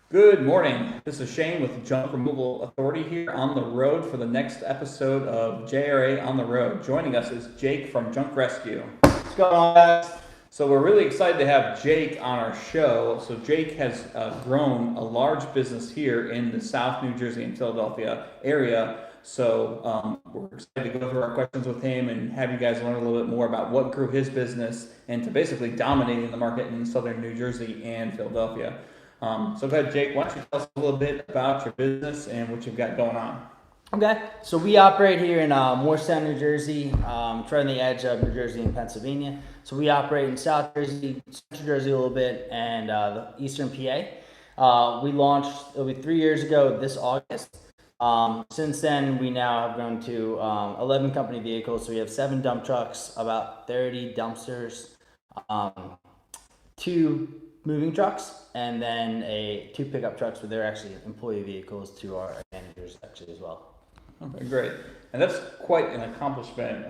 Good morning. This is Shane with Junk Removal Authority here on the road for the next episode of JRA On the Road. Joining us is Jake from Junk Rescue. What's going on, guys? So we're really excited to have Jake on our show. So Jake has grown a large business here in the South New Jersey and Philadelphia area. So we're excited to go through our questions with him and have you guys learn a little bit more about what grew his business and to basically dominating the market in Southern New Jersey and Philadelphia. So go ahead, Jake. Why don't you tell us a little bit about your business and what you've got going on? Okay, so we operate here in Morristown, New Jersey, right on the edge of New Jersey and Pennsylvania. So we operate in South Jersey, Central Jersey a little bit, and the Eastern PA. We launched, it'll be 3 years ago this August. Since then, we now have grown to 11 company vehicles. So we have 7 dump trucks, about 30 dumpsters, um, 2 moving trucks, and then 2 pickup trucks, but they're actually employee vehicles to our managers actually as well. Okay, great. And that's quite an accomplishment.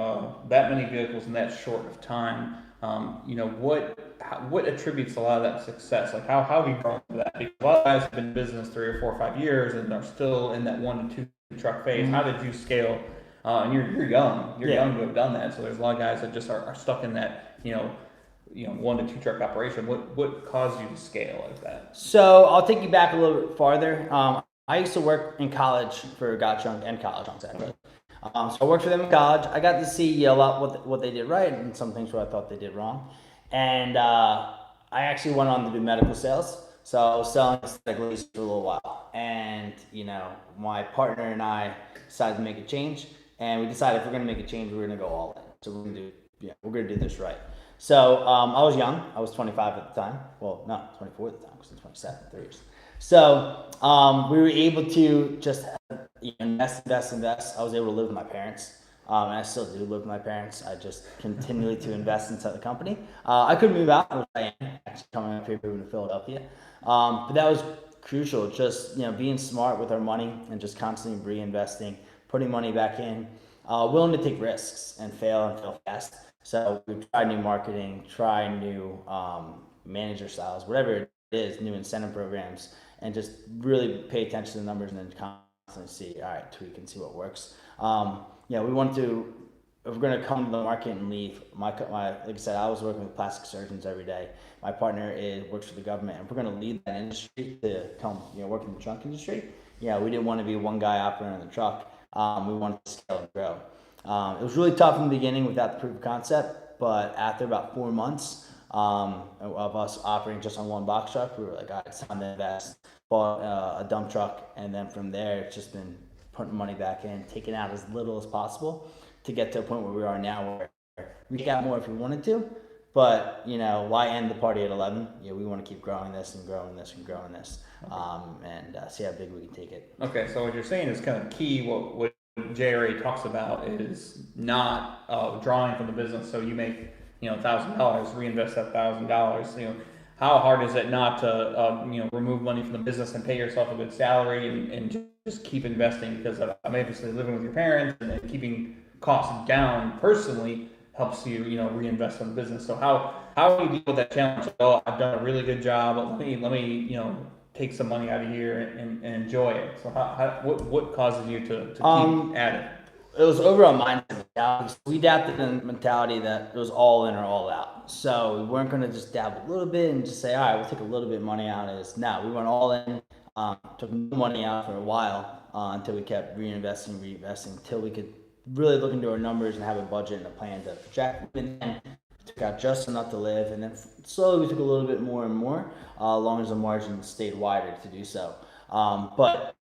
That many vehicles in that short of time. What attributes a lot of that success? Like how have you grown to that? Because a lot of guys have been in business 3 or 4 or 5 years and are still in that 1 to 2 truck phase. How did you scale? And you're young. You're young to have done that. So there's a lot of guys that just are stuck in that 1 to 2 truck operation. What caused you to scale like that? So I'll take you back a little bit farther. I used to work in college for Godbold and college actually. So I worked for them in college. I got to see a lot what they did right and some things where I thought they did wrong. And I actually went on to do medical sales. So I was selling aesthetic lasers for a little while. And, my partner and I decided to make a change. And we decided if we're going to make a change, we're going to go all in. So we're going to do this right. So I was young. I was 25 at the time. Well, no, 24 at the time because I'm 27, 3 years. So we were able to just invest. I was able to live with my parents. And I still do live with my parents. I just continually to invest into the company. I could move out, which I am actually coming up here, moving to Philadelphia. But that was crucial. Just being smart with our money and just constantly reinvesting, putting money back in, willing to take risks and fail fast. So we try new marketing, try new manager styles, whatever it is, new incentive programs, and just really pay attention to the numbers and then constantly see, all right, tweak and see what works. We want to, if we're going to come to the market and leave, like I said, I was working with plastic surgeons every day. My partner works for the government, and if we're going to leave that industry to come, work in the truck industry, we didn't want to be one guy operating the truck. We wanted to scale and grow. It was really tough in the beginning without the proof of concept, but after about 4 months of us operating just on one box truck, we were like, all right, it's time to invest. Bought a dump truck, and then from there, it's just been putting money back in, taking out as little as possible to get to a point where we are now, where we got more if we wanted to. But why end the party at 11? We want to keep growing this and growing this and growing this, and see how big we can take it. Okay, so what you're saying is kind of key. What JRA talks about is not drawing from the business. So you make $1,000, reinvest that $1,000. How hard is it not to remove money from the business and pay yourself a good salary and just keep investing? Because I'm obviously living with your parents and keeping costs down personally helps you reinvest in the business. So how do you deal with that challenge? Oh, I've done a really good job. Let me take some money out of here and enjoy it. So what causes you to keep at it? It was over a mindset mentality. We adapted the mentality that it was all in or all out. So we weren't going to just dabble a little bit and just say, all right, we'll take a little bit of money out of this. No, we went all in, took no money out for a while until we kept reinvesting, until we could really look into our numbers and have a budget and a plan to project. And then took out just enough to live, and then slowly we took a little bit more and more, as long as the margin stayed wider to do so. But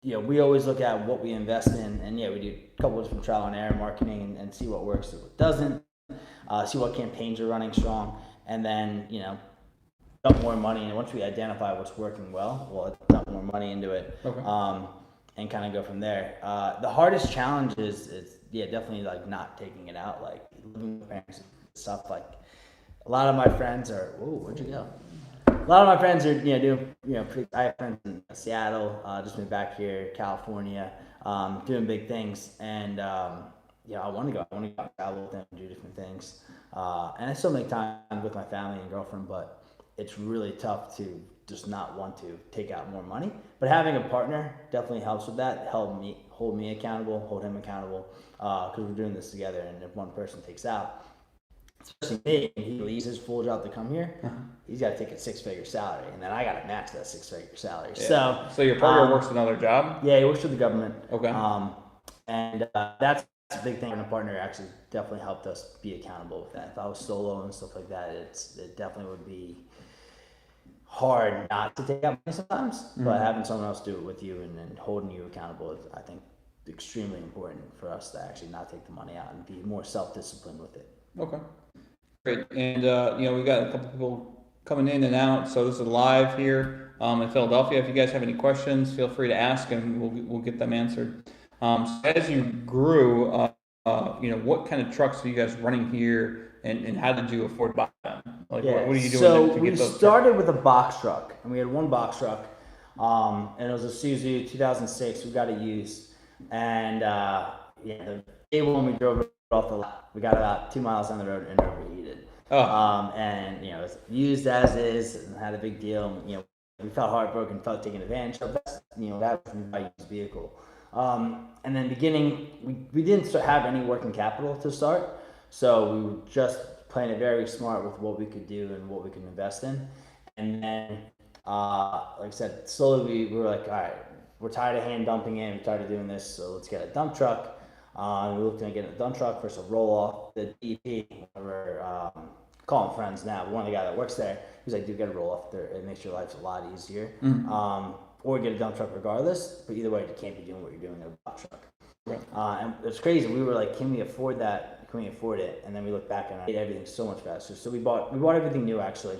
we always look at what we invest in, and we do a couple of different trial and error marketing and see what works and what doesn't, see what campaigns are running strong, and then dump more money. And once we identify what's working well, we'll dump more money into it, Okay. and kind of go from there. The hardest challenge is definitely like not taking it out, like living with parents and stuff. Like a lot of my friends are, oh, where'd you go? A lot of my friends are doing I have friends in Seattle, just moved back here, California, doing big things, and I want to go. I want to go travel with them and do different things, and I still make time with my family and girlfriend, but it's really tough to just not want to take out more money. But having a partner definitely helps with that. Hold me accountable, hold him accountable, because we're doing this together. And if one person takes out, especially me, and he leaves his full job to come here, he's got to take a 6-figure salary, and then I got to match that 6-figure salary. Yeah. So your partner works another job? Yeah, he works for the government. Okay. And that's a big thing. And a partner actually definitely helped us be accountable with that. If I was solo and stuff like that, it definitely would be hard not to take out money sometimes. But having someone else do it with you and holding you accountable is, I think, extremely important for us to actually not take the money out and be more self-disciplined with it. Okay. Great. And we got a couple people coming in and out, so this is live here in Philadelphia. If you guys have any questions, feel free to ask, and we'll get them answered. So as you grew, what kind of trucks are you guys running here, and how did you afford to buy them? Like, what are you doing so to get those? So we started with a box truck, and we had one box truck, and it was a Suzuki 2006. We got it used, and the day one we drove it off the lot. We got about 2 miles down the road and overheated. And it was used as is and had a big deal. We felt heartbroken, felt taken advantage of. That was a used vehicle. And then beginning, we didn't have any working capital to start, so we were just playing it very smart with what we could do and what we could invest in. And then, like I said, slowly we were like, all right, we're tired of hand dumping in, we're tired of doing this, so let's get a dump truck. We looked at getting a dump truck versus a roll-off. The DP, we're calling friends now. One of the guys that works there, he's like, dude, get a roll-off there. It makes your life a lot easier. Or get a dump truck regardless. But either way, you can't be doing what you're doing in a box truck. Right. And it's crazy. We were like, can we afford that? Can we afford it? And then we looked back and I made everything so much faster. So we bought everything new actually.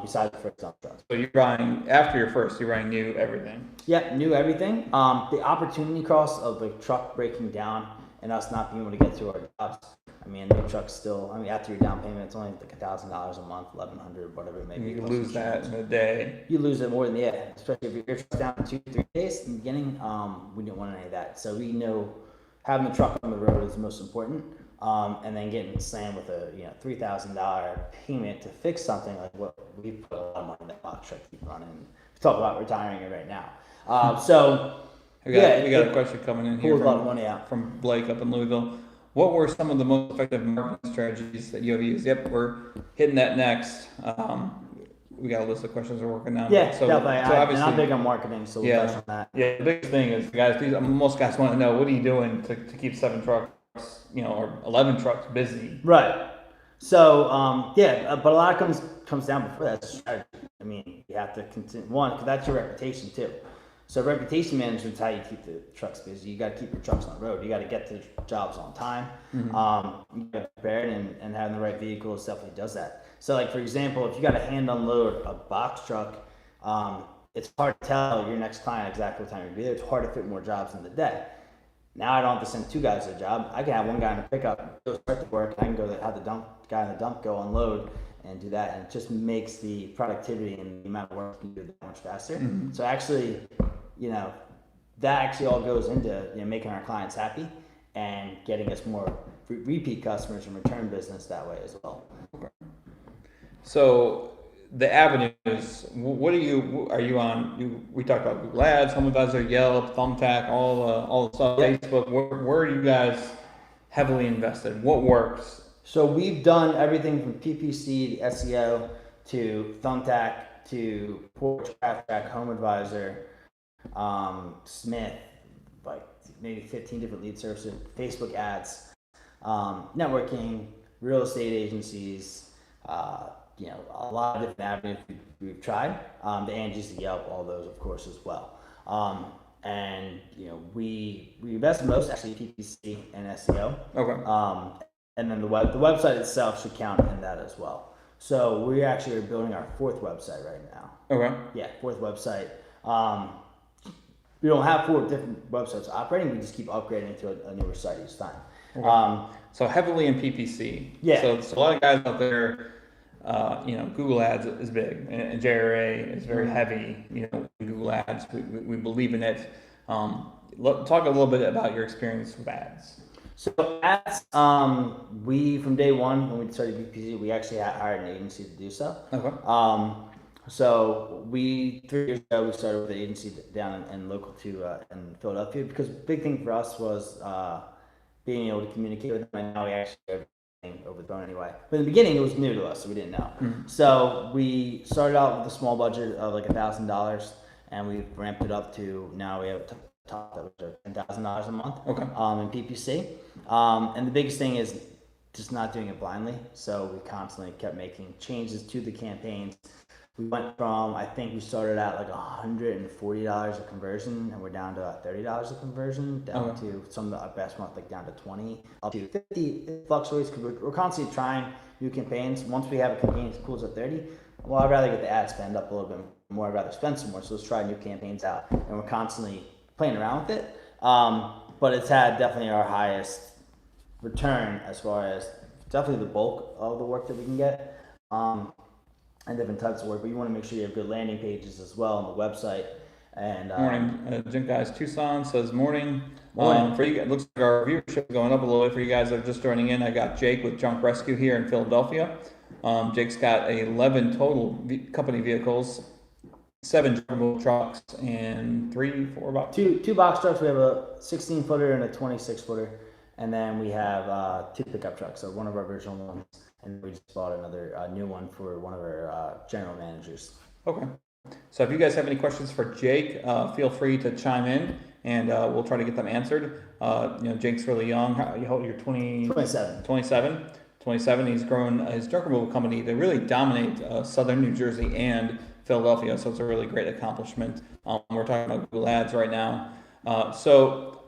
Besides the first dump truck. So you're buying, after your first, you're buying new everything? Yeah, new everything. The opportunity cost of the truck breaking down and us not being able to get to our jobs. I mean, new truck's still, after your down payment, it's only like $1,000 a month, $1,100, whatever it may be. You can lose that in a day. You lose it more than, especially if your truck's down 2-3 days in the beginning. We didn't want any of that. So we know having the truck on the road is the most important. And then getting slammed with a $3,000 payment to fix something like what we put a lot of money in that box truck to keep running. We talk about retiring it right now. We got a question coming in here a lot of money out. From Blake up in Louisville. What were some of the most effective marketing strategies that you have used? Yep, we're hitting that next. We got a list of questions we're working on. Yeah, definitely. And I'm big on marketing, so we'll touch on that. Yeah, the biggest thing is, guys, most guys want to know, what are you doing to keep 7 trucks, or 11 trucks busy? Right. So, but a lot comes down before that. Strategy. You have to continue, because that's your reputation too. So reputation management is how you keep the trucks busy. You got to keep your trucks on the road. You got to get to the jobs on time. You got to be prepared, and having the right vehicles definitely does that. So, like for example, if you got to hand unload a box truck, it's hard to tell your next client exactly what time you'll be there. It's hard to fit more jobs in the day. Now I don't have to send 2 guys to a job. I can have one guy in a pickup, go start the work. I can go have the guy in the dump go unload and do that, and it just makes the productivity and the amount of work you can do that much faster. So actually, that actually all goes into making our clients happy and getting us more repeat customers and return business that way as well. Okay. So the avenues, what are you on? We talked about Google Ads, HomeAdvisor, Yelp, Thumbtack, all the stuff, Facebook. Where are you guys heavily invested? What works? So we've done everything from PPC to SEO to Thumbtack to Porch, Track, HomeAdvisor, Smith, like maybe 15 different lead services, Facebook ads, networking, real estate agencies, a lot of different avenues we've tried. The Angie's, the Yelp, all those of course as well. And we invest most actually PPC and SEO. Okay. And then the website itself should count in that as well. So we actually are building our 4th website right now. Okay. Yeah, 4th website. We don't have 4 different websites operating. We just keep upgrading to a newer site each time. Okay. So heavily in PPC. Yeah. So a lot of guys out there, Google Ads is big, and JRA is very heavy. In Google Ads, we believe in it. Talk a little bit about your experience with ads. So ads, we from day one when we started PPC, we actually hired an agency to do so. Okay. So 3 years ago, we started with an agency down in local to in Philadelphia, because big thing for us was being able to communicate with them, and now we actually have everything over the phone anyway. But in the beginning, it was new to us, so we didn't know. So we started out with a small budget of like $1,000, and we've ramped it up to now we have a top that was $10,000 a month. Okay. In PPC. And the biggest thing is just not doing it blindly. So we constantly kept making changes to the campaigns. We went from, I think we started at like $140 a conversion, and we're down to $30 a conversion, down to some of our best month, like down to 20, up to 50. It fluctuates because we're constantly trying new campaigns. Once we have a campaign that pulls at 30, well, I'd rather get the ad spend up a little bit more. I'd rather spend some more. So let's try new campaigns out, and we're constantly playing around with it. But it's had definitely our highest return as far as definitely the bulk of the work that we can get. And different types of work, but you want to make sure you have good landing pages as well on the website. And Morning, Jim Guys Tucson says morning. Morning. For you, it looks like our viewership is going up a little bit. For you guys that are just joining in, I got Jake with Junk Rescue here in Philadelphia. Jake's got 11 total company vehicles, 7 jumbo trucks, and 4 two box trucks. We have a 16-footer and a 26-footer, and then we have 2 pickup trucks. So one of our original ones. And we just bought another new one for one of our general managers. Okay. So if you guys have any questions for Jake, feel free to chime in, and we'll try to get them answered. Jake's really young. You're 27. 27. He's grown his junk removal company. They really dominate southern New Jersey and Philadelphia, so it's a really great accomplishment. We're talking about Google Ads right now. So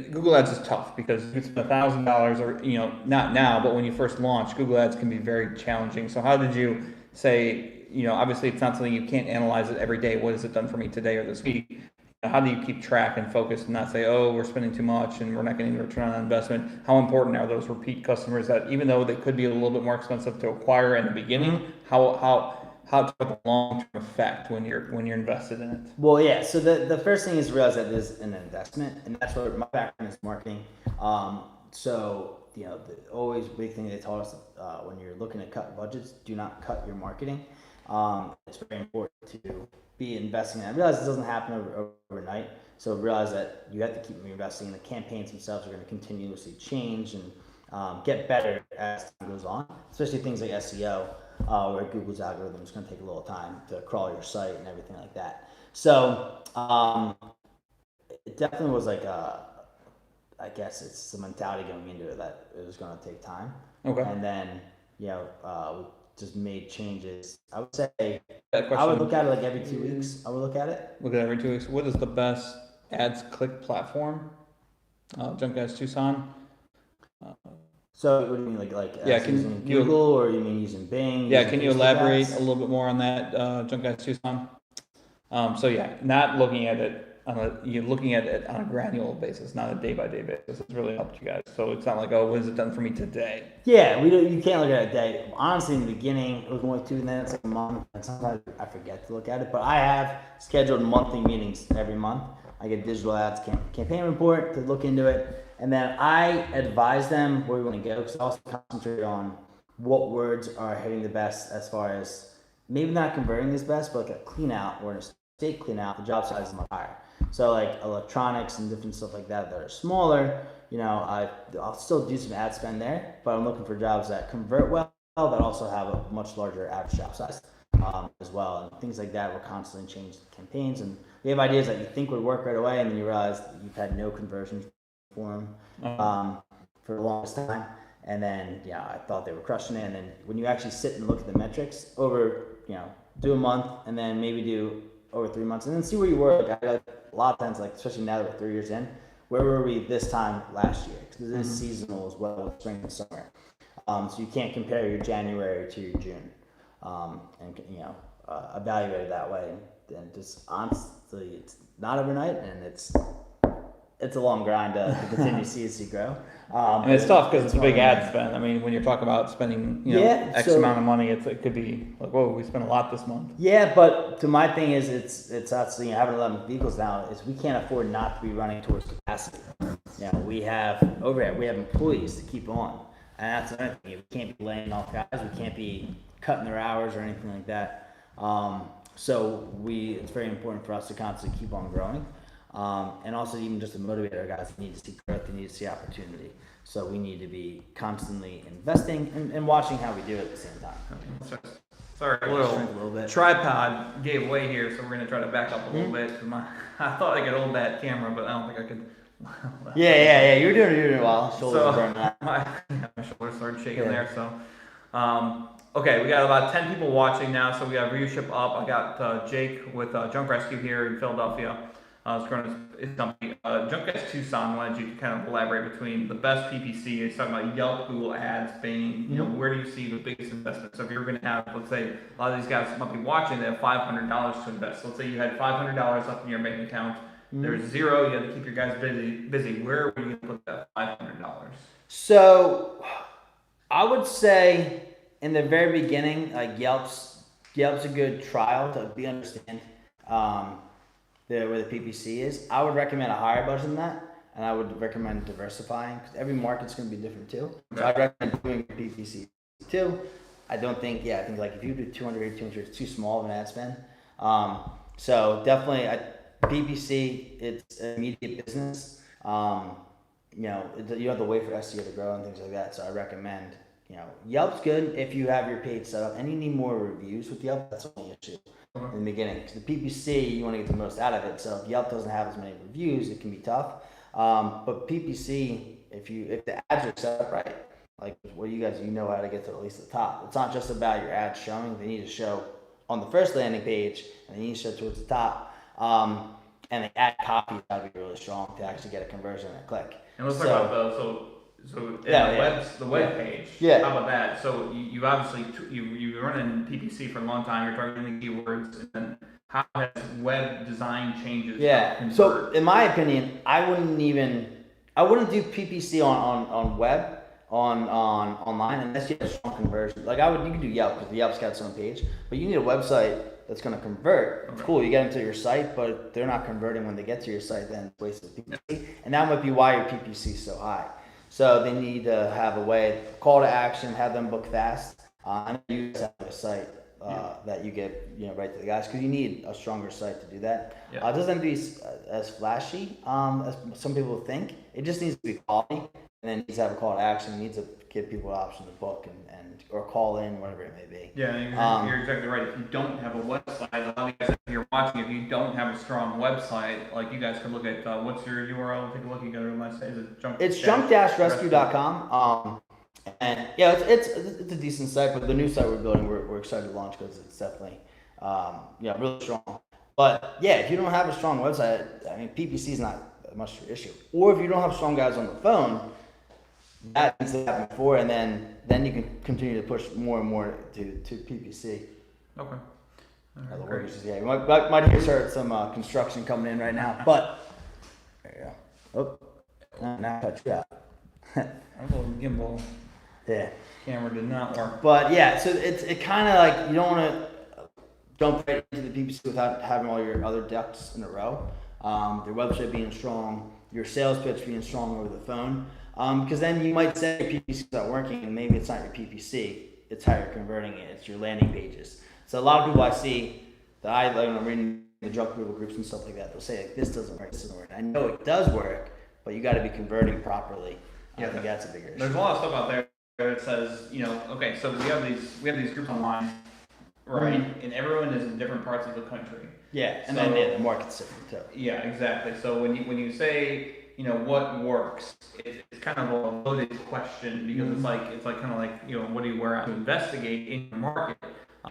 Google Ads is tough because you spend $1,000, or not now, but when you first launch, Google Ads can be very challenging. So how did you say, obviously it's not something you can't analyze it every day. What has it done for me today or this week? How do you keep track and focus and not say, oh, we're spending too much and we're not getting a return on investment? How important are those repeat customers that, even though they could be a little bit more expensive to acquire in the beginning, how to have a long-term effect when you're invested in it? Well, yeah. So the first thing is to realize that there's an investment, and that's what my background is, marketing. So the always big thing they taught us when you're looking to cut budgets, do not cut your marketing. It's very important to be investing in it. I realize it doesn't happen overnight, so realize that you have to keep reinvesting. The campaigns themselves are going to continuously change and get better as time goes on, especially things like SEO. Where Google's algorithm is going to take a little time to crawl your site and everything like that. So it definitely was like I guess it's the mentality going into it that it was going to take time. Okay. And then we just made changes. I would say I would look at it like every 2 weeks. I would look at it. Look at it every 2 weeks. What is the best ads click platform? Junk Guys Tucson. So what do you mean, like can using Google, or you mean using Bing? Yeah, can you elaborate a little bit more on that, Junk Guys Tucson? Not looking at it you're looking at it on a granular basis, not a day-by-day basis. It's really helped you guys. So it's not like, oh, what has it done for me today? Yeah, you can't look at it a day. Honestly, in the beginning, it was only 2 minutes, like a month, and sometimes I forget to look at it. But I have scheduled monthly meetings every month. I get digital ads campaign report to look into it. And then I advise them where we want to go, because I also concentrate on what words are hitting the best as far as maybe not converting as best, but like a clean out or a state clean out, the job size is much higher. So like electronics and different stuff like that are smaller, I'll still do some ad spend there, but I'm looking for jobs that convert well, that also have a much larger average job size as well. And things like that, we're constantly changing campaigns, and we have ideas that you think would work right away, and then you realize that you've had no conversions for them for the longest time. And then, I thought they were crushing it. And then when you actually sit and look at the metrics over, do a month and then maybe do over 3 months and then see where you were. Like, a lot of times, like, especially now that we're 3 years in, where were we this time last year? Because it is seasonal as well with spring and summer. So you can't compare your January to your June and, evaluate it that way. And just honestly, it's not overnight, and it's a long grind to continue to see CSC grow. And it's tough because it's a big ad spend. I mean, when you're talking about spending, X amount of money, it could be like, whoa, we spent a lot this month. Yeah, but to my thing is, it's us, having 11 vehicles now, is we can't afford not to be running towards capacity. We have overhead, we have employees to keep on, and that's another thing. We can't be laying off guys. We can't be cutting their hours or anything like that. So it's very important for us to constantly keep on growing. And also even just to motivate our guys, they need to see growth, they need to see opportunity. So we need to be constantly investing and watching how we do it at the same time. Sorry, a little bit. tripod gave way here, so we're gonna try to back up a little bit. I thought I could hold that camera, but I don't think I could. Yeah. You're doing it well. Shoulders burning out. My shoulders started shaking there. So, okay, we got about 10 people watching now, so we got viewership up. I got Jake with Junk Rescue here in Philadelphia. It's growing his company. Junk Rescue Tucson wanted you to kind of elaborate between the best PPC. He's talking about Yelp, Google Ads, Bing. You know, where do you see the biggest investment? So if you're going to have, let's say, a lot of these guys might be watching, they have $500 to invest. So let's say you had $500 left in your bank account. There's zero. You have to keep your guys busy. Where are we going to put that $500? So I would say in the very beginning, like Yelp's a good trial to understand where the PPC is. I would recommend a higher budget than that, and I would recommend diversifying because every market's going to be different too. So I'd recommend doing PPC too. I think like if you do 200, it's too small of an ad spend. So definitely PPC, it's an immediate business. You have to wait for SEO to grow and things like that. So I recommend, Yelp's good if you have your page set up and you need more reviews with Yelp. That's the only issue in the beginning. Because the PPC, you want to get the most out of it. So if Yelp doesn't have as many reviews, it can be tough. But PPC, if the ads are set up right, like what you guys, how to get to at least the top. It's not just about your ads showing. They need to show on the first landing page, and they need to show towards the top. And the ad copy got to be really strong to actually get a conversion and a click. And let's talk about the web page. Yeah. How about that? So you obviously you run in PPC for a long time. You're targeting the keywords, and then how has web design changes? Yeah. So in my opinion, I wouldn't do PPC on web online unless you have strong conversion. Like you can do Yelp because Yelp's got its own page, but you need a website that's going to convert. It's cool, you get them to your site, but they're not converting when they get to your site, then it's wasted PPC. And that might be why your PPC is so high. So they need to have a way, call to action, have them book fast, and you guys have a site that you get right to the guys, because you need a stronger site to do that. It doesn't be as flashy as some people think. It just needs to be quality, and then it needs to have a call to action. It needs to give people an option to book and or call in, whatever it may be. Yeah, you're exactly right. If you don't have a website, a lot of you guys, if you're watching, if you don't have a strong website, like you guys can look at what's your URL? Take a look. You got to remind say, is it junk-rescue.com. And yeah, it's a decent site, but the new site we're building, we're excited to launch because it's definitely really strong. But yeah, if you don't have a strong website, I mean, PPC is not much of an issue. Or if you don't have strong guys on the phone, that needs to happen before, and then you can continue to push more and more to PPC. Okay. Great. Yeah, you might hear some construction coming in right now, but there you go. Oh, now I cut you out. Our little gimbal camera did not work. But yeah, so it kind of like you don't want to jump right into the PPC without having all your other ducks in a row. Their website being strong, your sales pitch being strong over the phone. Because then you might say your PPC is not working, and maybe it's not your PPC, it's how you're converting it, it's your landing pages. So a lot of people I see that when I'm reading the junk Google groups and stuff like that, they'll say, like, this doesn't work. I know it does work, but you got to be converting properly. I think that's a bigger issue. There's a lot of stuff out there that says, okay, so we have these groups online, right? And everyone is in different parts of the country. Yeah, and then the market's different too. Yeah, exactly. So when you say, what works, it's kind of a loaded question because it's like kind of like, what do you wear out to investigate in your market?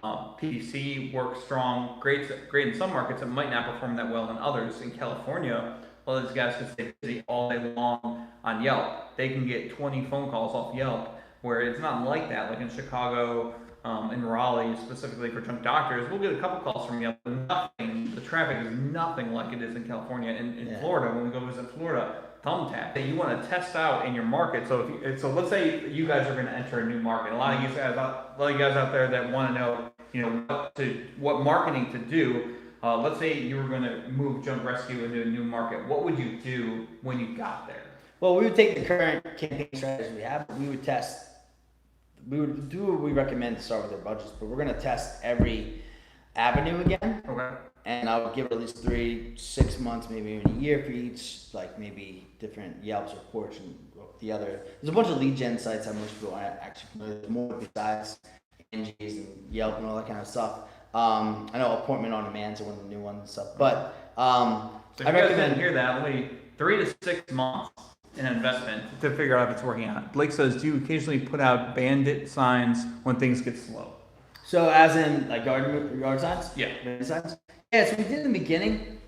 PPC works strong, great in some markets. It might not perform that well in others. In California, a lot of these guys can stay busy all day long on Yelp. They can get 20 phone calls off Yelp, where it's not like that. Like in Chicago, in Raleigh, specifically for junk doctors, we'll get a couple calls from Yelp, but nothing. The traffic is nothing like it is in California. In Florida, when we go visit Florida, thumbtack that you want to test out in your market. So let's say you guys are going to enter a new market. A lot of you guys out there that want to know, what marketing to do. Let's say you were going to move Junk Rescue into a new market. What would you do when you got there? Well, we would take the current campaign strategies we have. We would test. We would do what we recommend to start with our budgets, but we're going to test every avenue again. Okay. And I would give it at least 3-6 months, maybe even a year for each, like maybe different Yelps or Porch and the other. There's a bunch of lead gen sites that most people aren't actually familiar with, more besides Angie's and Yelp and all that kind of stuff. I know Appointment on Demand's one of the new ones and stuff, but So if I you guys recommend. didn't hear that, only 3 to 6 months in investment to figure out if it's working out. Blake says, do you occasionally put out bandit signs when things get slow? So as in like yard signs? Yeah. Signs? Yeah, so we did in the beginning.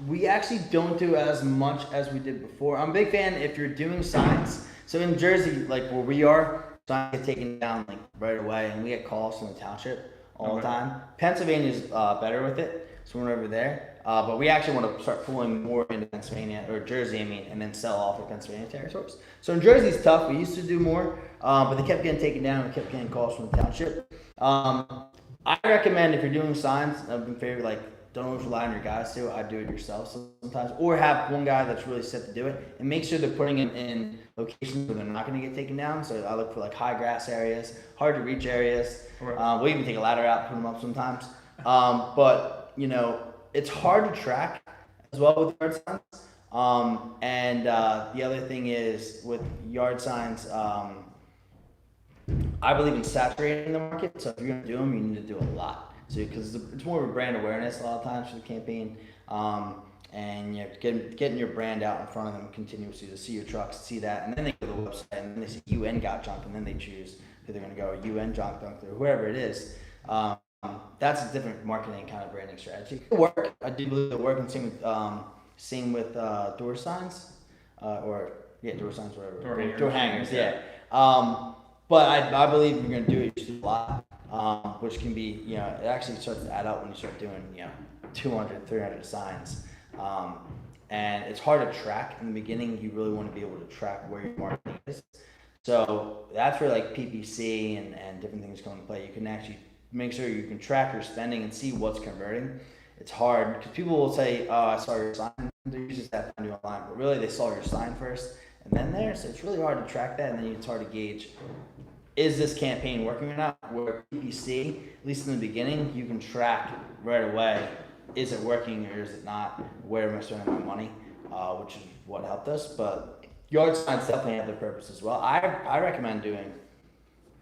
We actually don't do as much as we did before. I'm a big fan if you're doing signs. So in Jersey, like where we are, signs get taken down like right away, and we get calls from the township all the time. Pennsylvania's better with it, so we're over there. But we actually want to start pulling more into Pennsylvania, or Jersey, I mean, and then sell off of Pennsylvania territories. So in Jersey's tough. We used to do more, but they kept getting taken down. We kept getting calls from the township. I recommend if you're doing signs, I've been favorite, like, don't always rely on your guys too. I do it yourself sometimes, or have one guy that's really set to do it, and make sure they're putting it in locations where they're not going to get taken down. So I look for like high grass areas, hard to reach areas. Right. We'll even take a ladder out, put them up sometimes. But you know, it's hard to track as well with yard signs. And the other thing is with yard signs, I believe in saturating the market. So if you're going to do them, you need to do a lot. So because it's more of a brand awareness a lot of times for the campaign, and you know, getting your brand out in front of them continuously to see your trucks, see that, and then they go to the website and then they see UN got junk, and then they choose who they're going to go, UN junk or whoever it is. That's a different marketing kind of branding strategy. It could work. I do believe it works. And same with door signs, door signs, whatever. Door hangers, yeah. But I believe if you're going to do it, you should do a lot. Which can be, you know, it actually starts to add up when you start doing, you know, 200, 300 signs. And it's hard to track in the beginning. You really want to be able to track where your marketing is. So that's where like PPC and different things come into play. You can actually make sure you can track your spending and see what's converting. It's hard because people will say, oh, I saw your sign. They usually have to do online, but really they saw your sign first and then there. So it's really hard to track that, and then it's hard to gauge, is this campaign working or not? Where PPC, at least in the beginning, you can track right away, is it working or is it not? Where am I spending my money? Which is what helped us. But yard signs definitely have their purpose as well. I recommend doing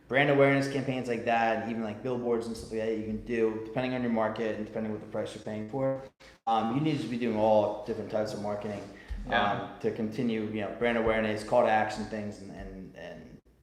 brand awareness campaigns like that, and even like billboards and stuff like that you can do, depending on your market and depending on what the price you're paying for. You need to be doing all different types of marketing to continue, you know, brand awareness, call to action things, and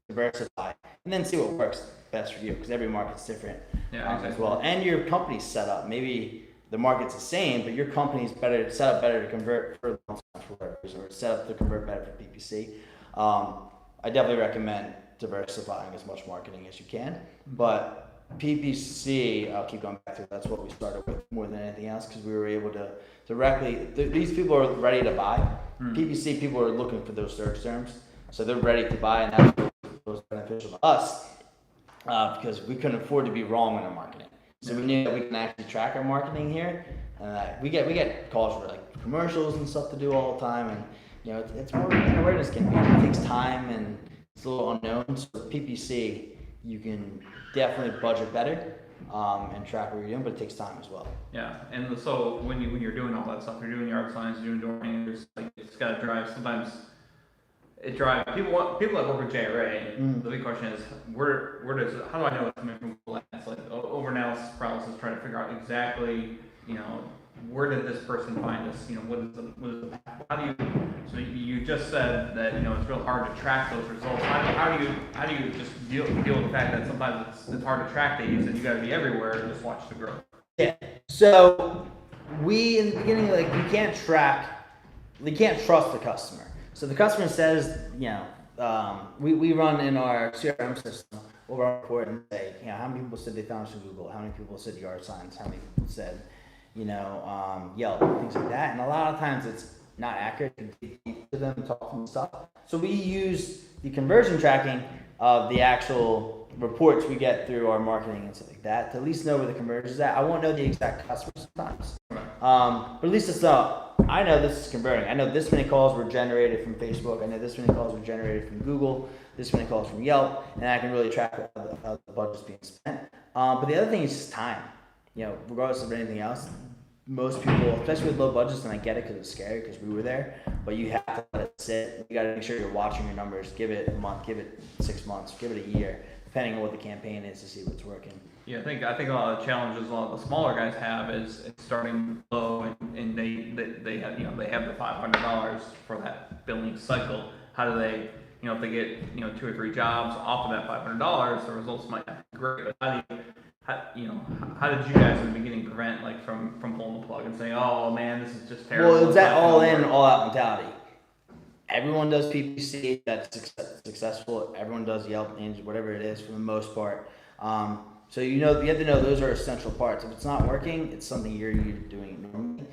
diversify, and then see what works best for you, because every market's different as well. And your company's set up. Maybe the market's the same, but your company's set up better to convert for whatever, or set up to convert better for PPC. I definitely recommend diversifying as much marketing as you can, but PPC, I'll keep going back to it, that's what we started with more than anything else, because we were able to directly, these people are ready to buy. PPC people are looking for those search terms, so they're ready to buy, and that's was beneficial to us because we couldn't afford to be wrong in our marketing. So we knew that we can actually track our marketing here. We get calls for like commercials and stuff to do all the time, and you know it's more an awareness campaign. It takes time and it's a little unknown. So with PPC, you can definitely budget better and track what you're doing, but it takes time as well. Yeah, and so when you're doing all that stuff, you're doing yard signs, you're doing door hangers, like it's got to drive sometimes. It drives people that work with JRA. The big question is how do I know it's coming from Google Ads? Like over analysis paralysis, trying to figure out exactly, you know, where did this person find us? You know, what is the how do you? So you just said that, you know, it's real hard to track those results. How do you just deal with the fact that sometimes it's hard to track these, and you got to be everywhere and just watch the growth? Yeah. So we in the beginning, like, you can't trust the customer. So the customer says, you know, we run in our CRM system, we'll run a report and say, you know, how many people said they found us on Google, how many people said yard signs, how many people said, you know, Yelp, things like that. And a lot of times it's not accurate to dig to them and talk to them and stuff. So we use the conversion tracking of the actual reports we get through our marketing and stuff like that to at least know where the conversion is at. I won't know the exact customer sometimes, but at least it's I know this is converting. I know this many calls were generated from Facebook. I know this many calls were generated from Google. This many calls from Yelp, and I can really track how the budget's being spent. But the other thing is just time. regardless of anything else, most people, especially with low budgets, and I get it because it's scary because we were there, but you have to let it sit. You got to make sure you're watching your numbers. Give it a month, give it 6 months, give it a year, depending on what the campaign is to see what's working. Yeah, I think a lot of the challenges a lot of the smaller guys have is starting low, and they have they have the $500 for that billing cycle. How do they, if they get 2 or 3 jobs off of that $500, the results might not be great. But how did you guys in the beginning prevent from pulling the plug and saying, oh man, this is just terrible? Well, it's that all in, all out mentality. Everyone does PPC that's successful. Everyone does Yelp, Angie, whatever it is for the most part. So you have to know those are essential parts. If it's not working, it's something you're doing normally.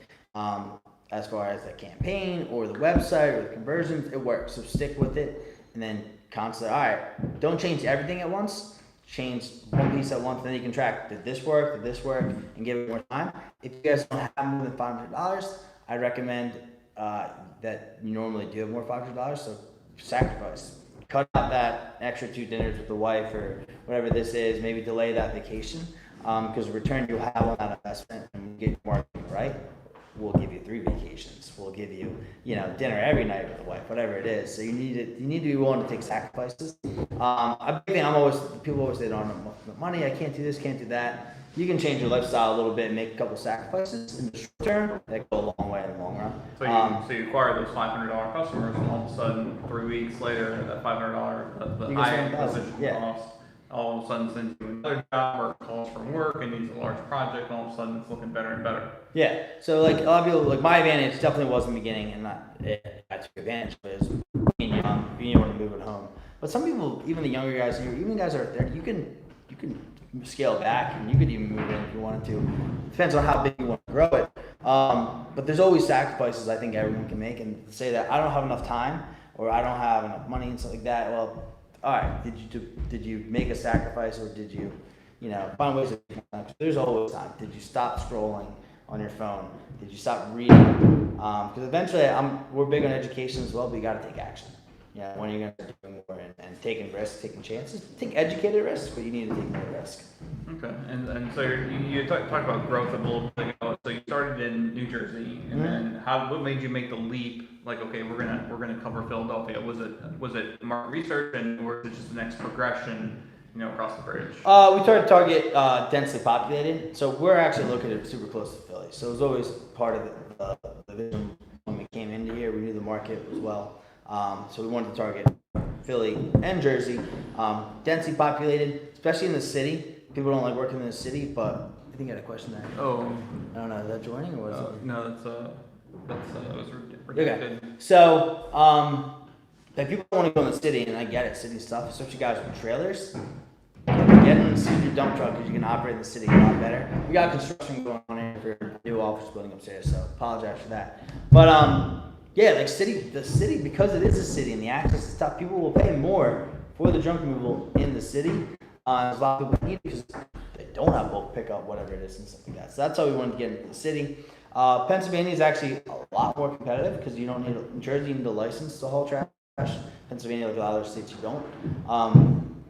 As far as the campaign or the website or the conversions, it works. So stick with it, and then constantly. All right, don't change everything at once. Change one piece at once, then you can track, did this work, and give it more time. If you guys don't have more than $500, I recommend that you normally do have more $500, so sacrifice. Cut out that extra 2 dinners with the wife or whatever this is, maybe delay that vacation, because the return you'll have on that investment and get your marketing right, we'll give you 3 vacations. We'll give you, dinner every night with the wife, whatever it is. So you need to be willing to take sacrifices. People always say, don't have enough money. I can't do this, can't do that. You can change your lifestyle a little bit and make a couple sacrifices in the short term that go a long way in the long run. So you acquire those $500 customers, and all of a sudden, 3 weeks later, that $500, the high acquisition cost, all of a sudden sends you another job or calls from work and needs a large project, and all of a sudden it's looking better and better. Yeah. So a lot of people, my advantage definitely was in the beginning, and I took advantage of it, is being young, being able to move at home. But some people, even the younger guys here, even guys that are 30, you can scale back, and you could even move in if you wanted to. It depends on how big you want to grow it. But there's always sacrifices I think everyone can make, and to say that I don't have enough time or I don't have enough money and stuff like that. Well, all right, did you make a sacrifice, or did you, find ways to make time? There's always time. Did you stop scrolling on your phone? Did you stop reading? Because eventually, we're big on education as well, but you got to take action. When you're going to start doing more and taking risks, taking chances. Take educated risks, but you need to take more risk. Okay, and so you talked about growth a little bit ago. So you started in New Jersey, and then what made you make the leap? Like, okay, we're gonna cover Philadelphia. Was it market research, or was it just the next progression, across the bridge? We tried to target densely populated. So we're actually located super close to Philly. So it was always part of the vision when we came into here. We knew the market as well. So we wanted to target Philly and Jersey, densely populated, especially in the city. People don't like working in the city, but I think you had a question there. Oh, I don't know. Is that joining or was it? No, that was ridiculous. Okay. So, if people want to go in the city, and I get it, city stuff, especially guys with trailers, get in the city dump truck because you can operate in the city a lot better. We got construction going on here for a new office building upstairs, so apologize for that. But yeah, the city, because it is a city and the access is tough, people will pay more for the junk removal in the city. There's a lot of people need it because they don't have bulk pickup, whatever it is, and stuff like that. So that's how we wanted to get into the city. Pennsylvania is actually a lot more competitive because you don't need in Jersey, you need a license to haul trash. Pennsylvania, like a lot of other states, you don't.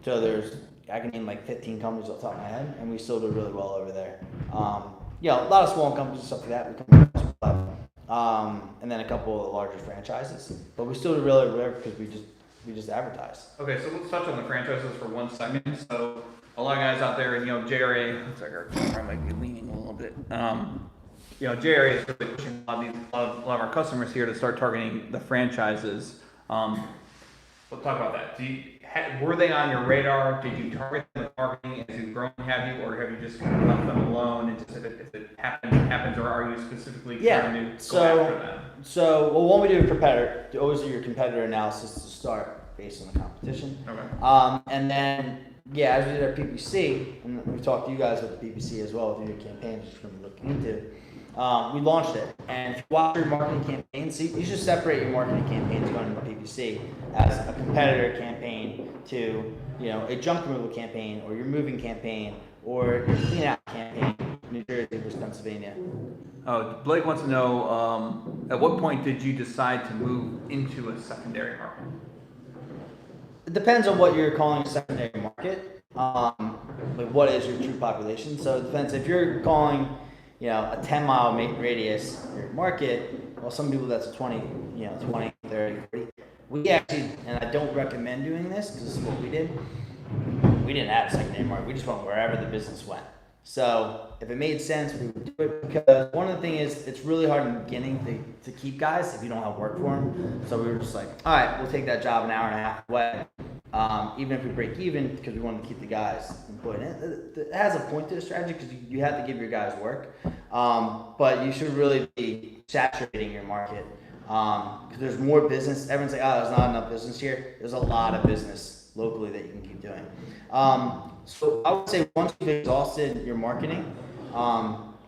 So I can name like 15 companies off the top of my head, and we still do really well over there. A lot of small companies and stuff like that. And then a couple of the larger franchises, but we still do really well because we just advertise. Okay, so let's touch on the franchises for 1 second. So a lot of guys out there, JRA. Looks like our camera might be leaning a little bit. JRA is really pushing a lot of our customers here to start targeting the franchises. We'll talk about that. Were they on your radar? Did you target them with marketing as you've grown? Have you, or have you just kind of left them alone? And just if it happens, or are you specifically trying to go after them? So, when we do a competitor, you always do your competitor analysis to start based on the competition. Okay. And then, as we did our PPC, and we've talked to you guys about the PPC as well with your campaigns, which we're going to be looking into. We launched it, and if you watch your marketing campaigns, you should separate your marketing campaigns going into PPC as a competitor campaign to, a junk removal campaign, or your moving campaign, or your clean out campaign, New Jersey versus Pennsylvania. Blake wants to know, at what point did you decide to move into a secondary market? It depends on what you're calling a secondary market. like what is your true population. So it depends. If you're calling, a 10-mile radius your market, well, some people that's 20, 20, 30, 40. We actually, and I don't recommend doing this because this is what we did. We didn't have a secondary market. We just went wherever the business went. So if it made sense, we would do it, because one of the things is it's really hard in the beginning to keep guys if you don't have work for them. So we were just like, all right, we'll take that job an hour and a half away, even if we break even, because we wanted to keep the guys employed. It has a point to the strategy because you have to give your guys work, but you should really be saturating your market, because there's more business. Everyone's like, oh, there's not enough business here. There's a lot of business locally that you can keep doing. So I would say once you've exhausted your marketing,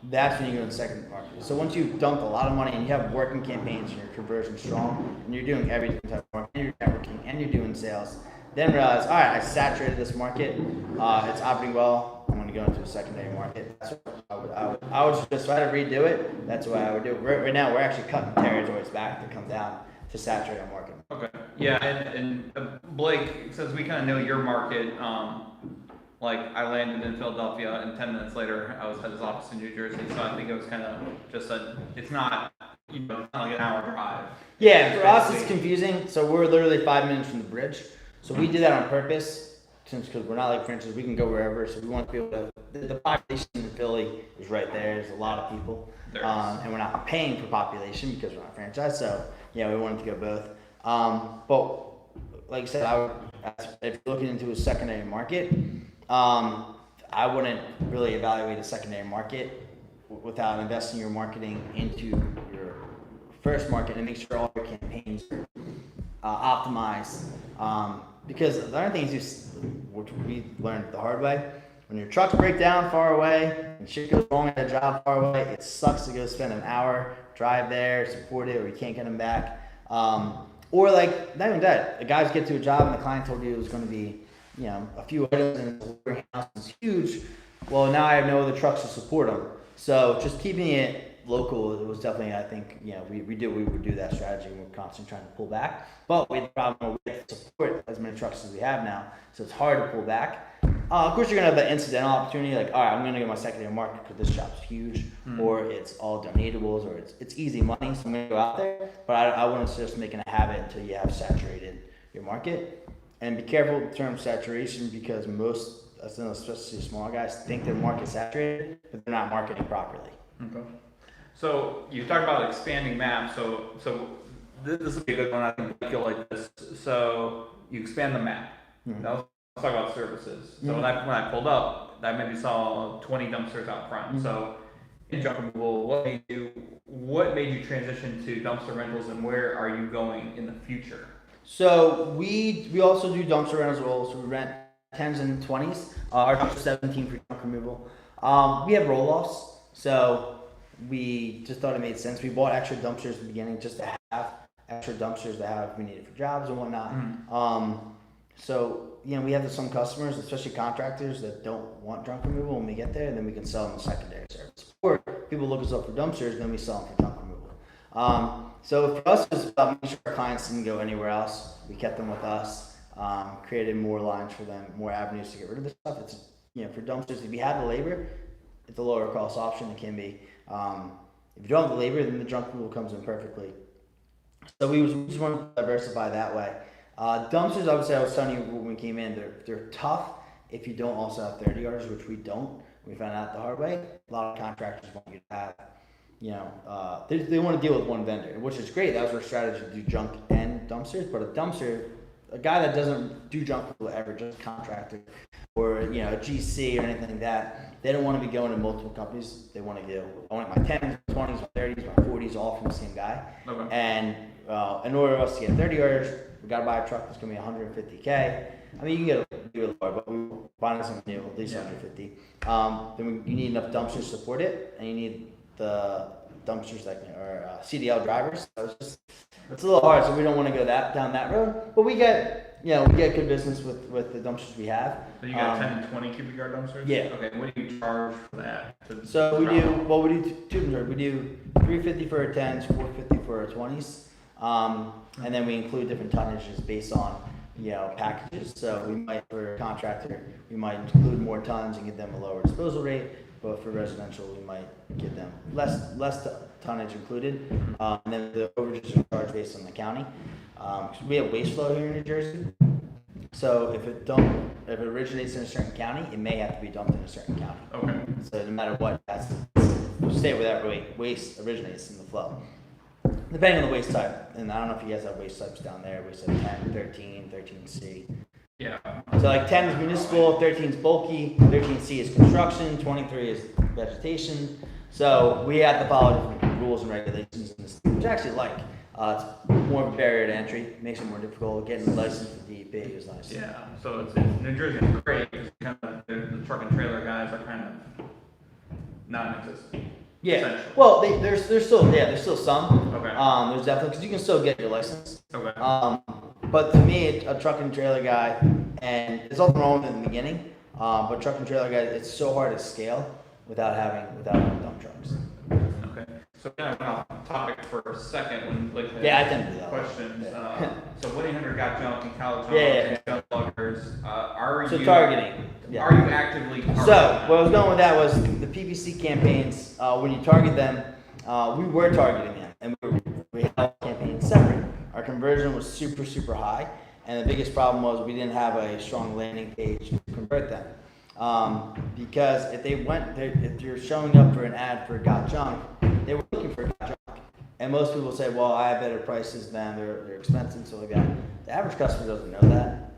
that's when you go to the second market. So once you've dumped a lot of money and you have working campaigns and your conversion strong, and you're doing every type of marketing, and you're networking, and you're doing sales, then realize, all right, I saturated this market, it's operating well, I'm going to go into a secondary market. That's what I would just try to redo it. That's what I would do. Right now, we're actually cutting territories back to come down to saturate our market. Okay. Yeah, and Blake, since we kind of know your market, like I landed in Philadelphia, and 10 minutes later I was at his office in New Jersey. So I think it was kind of just it's not, it's not like an hour drive. Yeah, for us it's confusing. So we're literally 5 minutes from the bridge. So we did that on purpose, because we're not like franchises. We can go wherever. So we want to be able to. The population in Philly is right there. There's a lot of people, and we're not paying for population because we're not franchised. So yeah, we wanted to go both. But like I said, if you're looking into a secondary market, I wouldn't really evaluate a secondary market without investing your marketing into your first market and make sure all your campaigns are optimized. Because the other thing is, which we learned the hard way, when your trucks break down far away and shit goes wrong at a job far away, it sucks to go spend an hour, drive there, support it, or you can't get them back. Or like, not even that, the guys get to a job and the client told you it was going to be, a few items and the warehouse is huge. Well, now I have no other trucks to support them. So just keeping it local, it was definitely, I think, we would do that strategy, and we're constantly trying to pull back. But we had the problem we have to support as many trucks as we have now, so it's hard to pull back. Of course, you're gonna have that incidental opportunity, like, all right, I'm gonna get my secondary market because this shop's huge, or it's all donatables, or it's easy money, so I'm gonna go out there. But I wouldn't suggest making a habit until you have saturated your market. And be careful with the term saturation, because most, especially small guys, think their market's saturated, but they're not marketing properly. Okay. So you talk about expanding map. So this will be a good one. I think you'll like this. So you expand the map. Mm-hmm. Now let's talk about services. So when I pulled up, I maybe saw 20 dumpsters out front. Mm-hmm. So in junk removal, what made you transition to dumpster rentals, and where are you going in the future? So we also do dumpster rentals as well. So we rent 10s and 20s. Our dumpster 17 for junk removal. We have roll-offs. So we just thought it made sense. We bought extra dumpsters at the beginning just to have extra dumpsters to have if we needed for jobs and whatnot. Mm-hmm. So we have some customers, especially contractors, that don't want junk removal when we get there, and then we can sell them the secondary service. Or people look us up for dumpsters, then we sell them for junk removal. So for us, it's about making sure our clients didn't go anywhere else. We kept them with us, created more lines for them, more avenues to get rid of this stuff. It's for dumpsters, if you have the labor, it's a lower cost option. It can be. If you don't have the labor, then the junk removal comes in perfectly. So we just wanted to diversify that way. Dumpsters, I would say, I was telling you when we came in, they're tough if you don't also have 30 yarders, which we don't. We found out the hard way. A lot of contractors want you to have, they want to deal with one vendor, which is great. That was our strategy, to do junk and dumpsters. But a guy that doesn't do junk removal ever, just a contractor, or a GC or anything like that, they don't want to be going to multiple companies. They want to do, I want my 10s, my 20s, my 30s, my 40s, all from the same guy. Okay. And in order for us to get 30 yarders, we got to buy a truck that's going to be $150K. I mean, you can do it lower, but we buying something new, at least $150. Then you need enough dumpsters to support it, and you need the dumpsters that are CDL drivers. So it's a little hard, so we don't want to go down that road. But we get good business with the dumpsters we have. So you got 10 and 20 cubic yard dumpsters? Yeah. Okay. What do you charge for that? So we do two. We do $350 for our 10s, $450 for our 20s, and then we include different tonnages based on packages. So we might, for a contractor, we might include more tons and give them a lower disposal rate. But for residential, we might give them less tonnage included, and then the overages are charged based on the county. 'Cause we have waste flow here in New Jersey, so if it originates in a certain county, it may have to be dumped in a certain county. Okay. So no matter what, that's the state where that waste originates in the flow. Depending on the waste type, and I don't know if you guys have waste types down there. Waste type 10, 13, 13C. Yeah. So like 10 is municipal, 13 is bulky, 13C is construction, 23 is vegetation. So we have to follow different rules and regulations in this, which I actually like. It's more of a barrier to entry, makes it more difficult. Getting a license for DEP is nice. Yeah. So it's New Jersey is great because kind of the truck and trailer guys are kind of non-existent. Yeah. Well, there's still some. Okay. There's definitely, because you can still get your license. Okay. But to me, a truck and trailer guy, and there's nothing wrong with it in the beginning, but truck and trailer guy, it's so hard to scale without having dump trucks. Okay. So kind of off topic for a second, when I tend to do that. questions. Yeah. So 1-800 got junk and college Yeah. junk pluggers. Are you targeting? Yeah. Are you actively targeting? So where I was going with that was the PPC campaigns. When you target them, we were targeting them, and we had campaigns separate. Our conversion was super high, and the biggest problem was we didn't have a strong landing page to convert them. Because if you're showing up for an ad for Got Junk, they were looking for Got Junk. And most people say, well, I have better prices than they're expensive, so like that. The average customer doesn't know that.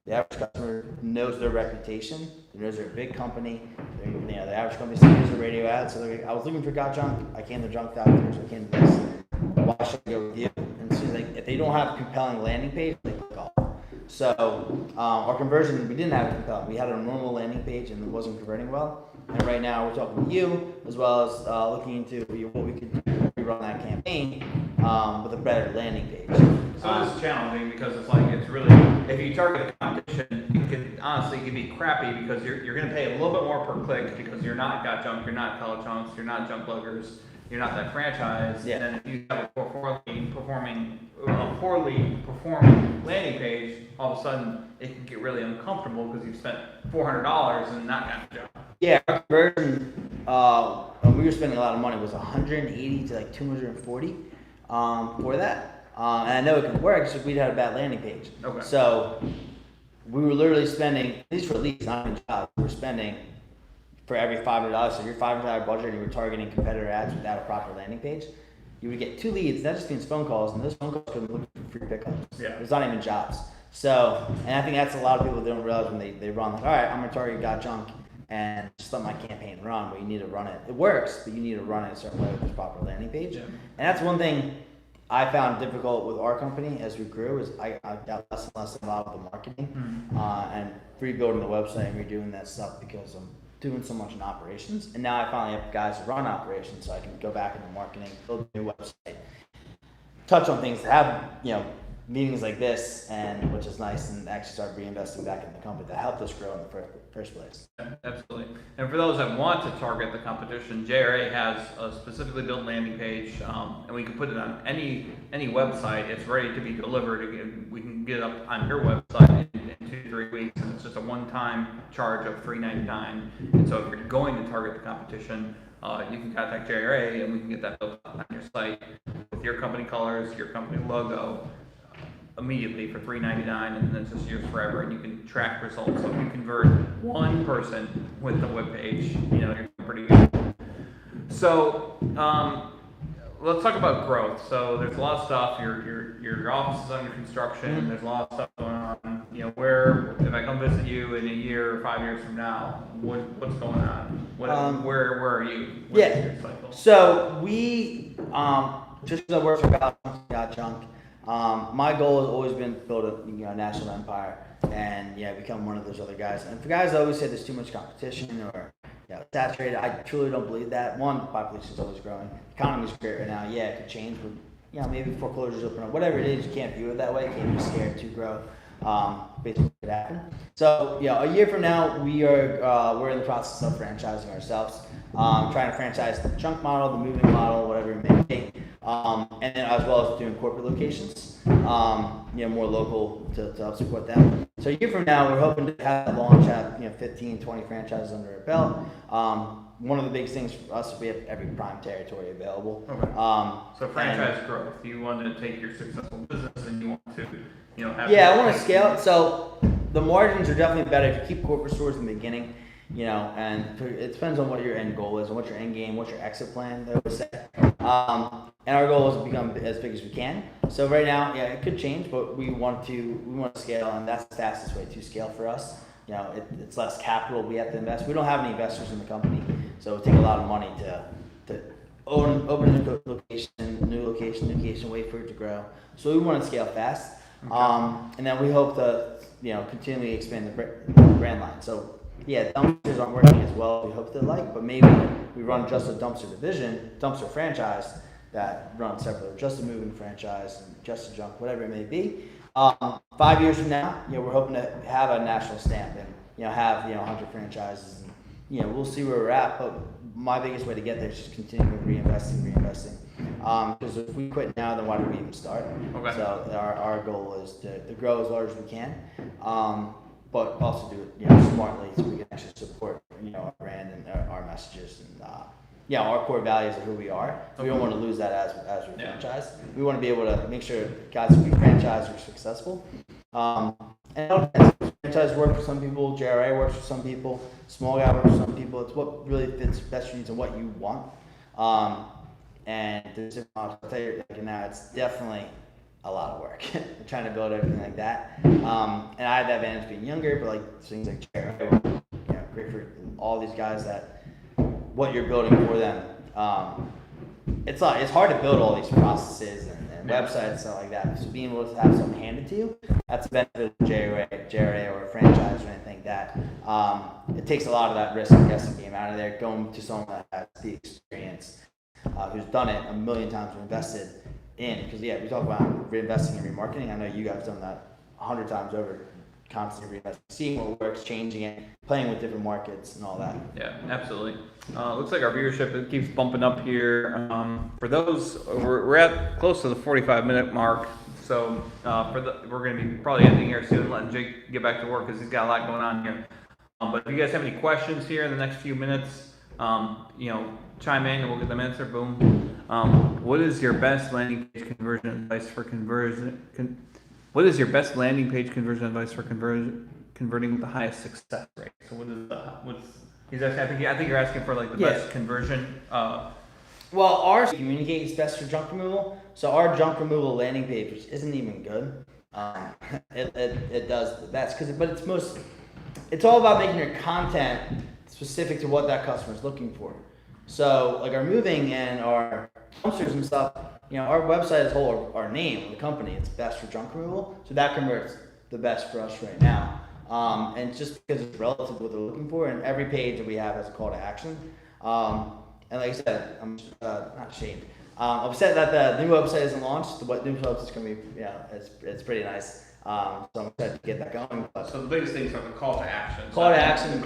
The average customer knows their reputation. They knows they're a big company. The average company sees a radio ad. So I was looking for Got Junk. I came to Junk Doctors. I came to this. Why should I go with you? And so if they don't have a compelling landing page, they click off. So our conversion, we didn't have a compelling. We had a normal landing page and it wasn't converting well. And right now we're talking to you as well as looking into what we could do to run that campaign with a better landing page. So it's challenging because it's really, if you target the competition, it can be crappy because you're going to pay a little bit more per click because you're not Got Junk, you're not College Junks, you're not Junk Luggers, you're not that franchise. Yeah. And then if you have a poorly performing landing page, all of a sudden it can get really uncomfortable because you've spent $400 and not got a job. Yeah, our conversion, when we were spending a lot of money, was 180 to like 240 for that. And I know it could work because we'd had a bad landing page. Okay. So we were literally spending, at least for leads, not even jobs, we were spending for every $500. So your $500 budget and you were targeting competitor ads without a proper landing page, you would get 2 leads. That just means phone calls, and those phone calls could be looking for free pickups. Yeah. It's not even jobs. So, and I think that's a lot of people don't realize when they run, like, all right, I'm going to target Got Junk and just let my campaign run, but you need to run it. It works, but you need to run it a certain way with this proper landing page. Yeah. And that's one thing I found difficult with our company as we grew is I got less and less involved with the marketing and rebuilding the website and redoing that stuff because I'm doing so much in operations. And now I finally have guys who run operations, so I can go back into marketing, build a new website, touch on things, have meetings like this, and which is nice, and actually start reinvesting back in the company that helped us grow in the first place. Yeah, absolutely. And for those that want to target the competition, JRA has a specifically built landing page, and we can put it on any website. It's ready to be delivered. We can get it up on your website in 2-3 weeks, and it's just a one-time charge of $3.99. And so if you're going to target the competition, you can contact JRA, and we can get that built up on your site with your company colors, your company logo, immediately for $3.99, and then it's just yours forever, and you can track results. So if you convert one person with the webpage, you're doing pretty good. So let's talk about growth. So there's a lot of stuff. Your office is under construction. There's a lot of stuff going on. Where if I come visit you in a year or 5 years from now, what's going on? Where are you? What's your cycle? So we just because I work for Got Junk. My goal has always been to build a national empire and become one of those other guys. And for guys that always say there's too much competition or saturated, I truly don't believe that. One, the population is always growing. The economy's great right now. Yeah, it could change, but maybe foreclosures open up. Whatever it is, you can't view it that way. You can't be scared to grow. Basically, it could happen. So a year from now, we're in the process of franchising ourselves. Trying to franchise the junk model, the moving model, whatever it may be. And then as well as doing corporate locations, more local to help support them. So a year from now, we're hoping to have a launch, have 15, 20 franchises under our belt. One of the biggest things for us is we have every prime territory available. Okay. So franchise growth. You want to take your successful business and you want to, have. Yeah, I want to scale it. So the margins are definitely better if you keep corporate stores in the beginning. And it depends on what your end goal is and what your end game, what's your exit plan, they always say. And our goal is to become as big as we can. So right now, yeah, it could change, but we want to scale, and that's the fastest way to scale for us. It's less capital we have to invest. We don't have any investors in the company, so it would take a lot of money to open a new location, wait for it to grow. So we want to scale fast, and then we hope to continually expand the brand line. So yeah, dumpsters aren't working as well as we hope they like, but maybe we run just a dumpster franchise that runs separately, just a moving franchise, and just a junk, whatever it may be. 5 years from now, we're hoping to have a national stamp and have 100 franchises. And, we'll see where we're at, but my biggest way to get there is just continuing reinvesting. Because if we quit now, then why do we even start? Okay. So our goal is to grow as large as we can. But also do it smartly so we can actually support our brand and our messages and our core values of who we are. We don't want to lose that as we franchise. We want to be able to make sure guys who we franchise are successful. And franchise work for some people, JRA works for some people, small guy works for some people. It's what really fits best for you and what you want. And I'll tell you now, it's definitely a lot of work trying to build everything like that. And I had that advantage being younger, but like things like JRA, great for all these guys that what you're building for them. It's hard to build all these processes and websites and stuff like that. So being able to have something handed to you, that's a benefit of JRA or a franchise or anything like that. It takes a lot of that risk and guessing game out of there, going to someone that has the experience, who's done it a million times or invested in, because we talk about reinvesting and remarketing. I know you guys have done that 100 times over, constantly reinvesting, seeing what works, changing it, playing with different markets and all that. Yeah, absolutely. Looks like our viewership keeps bumping up here. For those, we're at close to the 45-minute mark, so we're going to be probably ending here soon, letting Jake get back to work because he's got a lot going on here. But if you guys have any questions here in the next few minutes, chime in and we'll get them answered. Boom. What is your best landing page conversion advice for conversion? What is your best landing page conversion advice for converting with the highest success rate? So he's asking? I think you're asking for like the best conversion. Well, ours communicates best for junk removal. So our junk removal landing page, which isn't even good, it does the best but it's all about making your content specific to what that customer is looking for. So like our moving and our dumpsters and stuff, our website as a whole, our name of the company, it's best for junk removal. So that converts the best for us right now. And just because it's relative to what they're looking for, and every page that we have has a call to action. And like I said, I'm not ashamed. I'm upset that the new website isn't launched. The new website is going to be, it's pretty nice. So I'm excited to get that going. So the biggest thing is like the call to action. Call to action.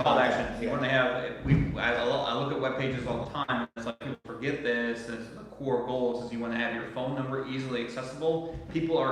You want to have. I look at web pages all the time. And it's like people forget this. And the core goals is you want to have your phone number easily accessible. People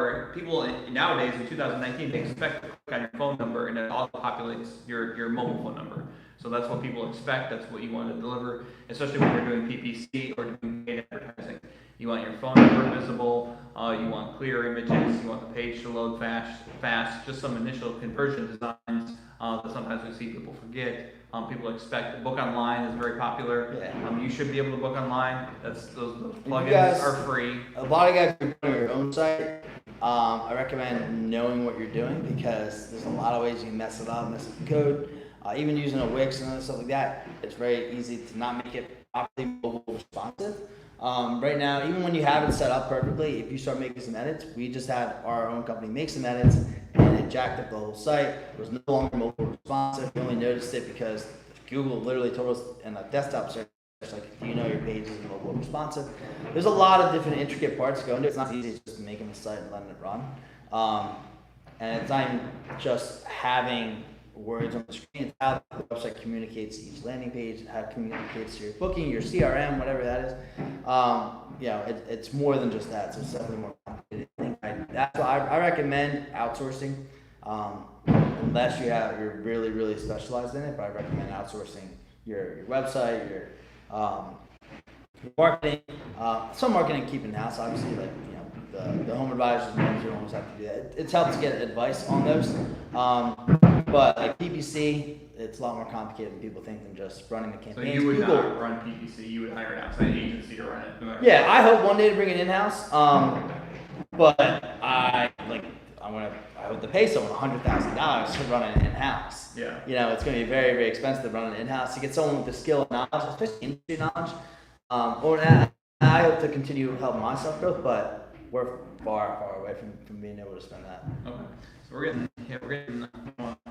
nowadays in 2019 they expect to click on your phone number and it auto populates your mobile phone number. So that's what people expect. That's what you want to deliver, especially when you're doing PPC or doing paid advertising. You want your phone number visible. You want clear images. You want the page to load fast. Just some initial conversion designs that sometimes we see people forget. People expect book online is very popular. Yeah. You should be able to book online. Those plugins are free. A lot of guys can put on your own site. I recommend knowing what you're doing because there's a lot of ways you can mess it up, mess up the code. Even using a Wix and other stuff like that, it's very easy to not make it properly mobile responsive. Right now, even when you have it set up perfectly, if you start making some edits, we just had our own company make some edits and it jacked up the whole site. It was no longer mobile responsive. We only noticed it because Google literally told us in a desktop search, like, do you know your page is mobile responsive? There's a lot of different intricate parts to go into it. It's not easy just making a site and letting it run. And it's not even just having words on the screen, it's how the website communicates to each landing page, how it communicates to your booking, your CRM, whatever that is. it's more than just that. So it's definitely more complicated. That's why I recommend outsourcing, unless you're really, really specialized in it. But I recommend outsourcing your website, your marketing, some marketing keep in house. Obviously, like the home advisors and you almost have to do that. It's helped to get advice on those, but like PPC, it's a lot more complicated than people think than just running a campaign. So you would not run PPC, you would hire an outside agency to run it. Yeah, I hope one day to bring it in house. But I hope to pay someone $100,000 to run it in house. Yeah. It's going to be very, very expensive to run it in house. To get someone with the skill and knowledge, especially industry knowledge, I hope to continue helping myself growth, but we're far, far away from being able to spend that. Okay. So we're getting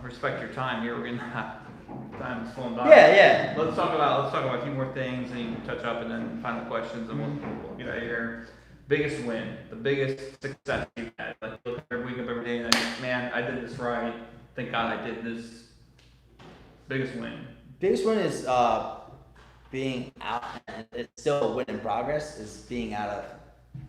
respect your time here. We're getting time is flowing by. Yeah. Let's talk about a few more things, and you can touch up, and then final questions, and we'll get out of here. Biggest win, the biggest success you've had. Like look every week of every day, and man, I did this right. Thank God I did this. Biggest win. Biggest win is being out, and it's still a win in progress. Is being out of.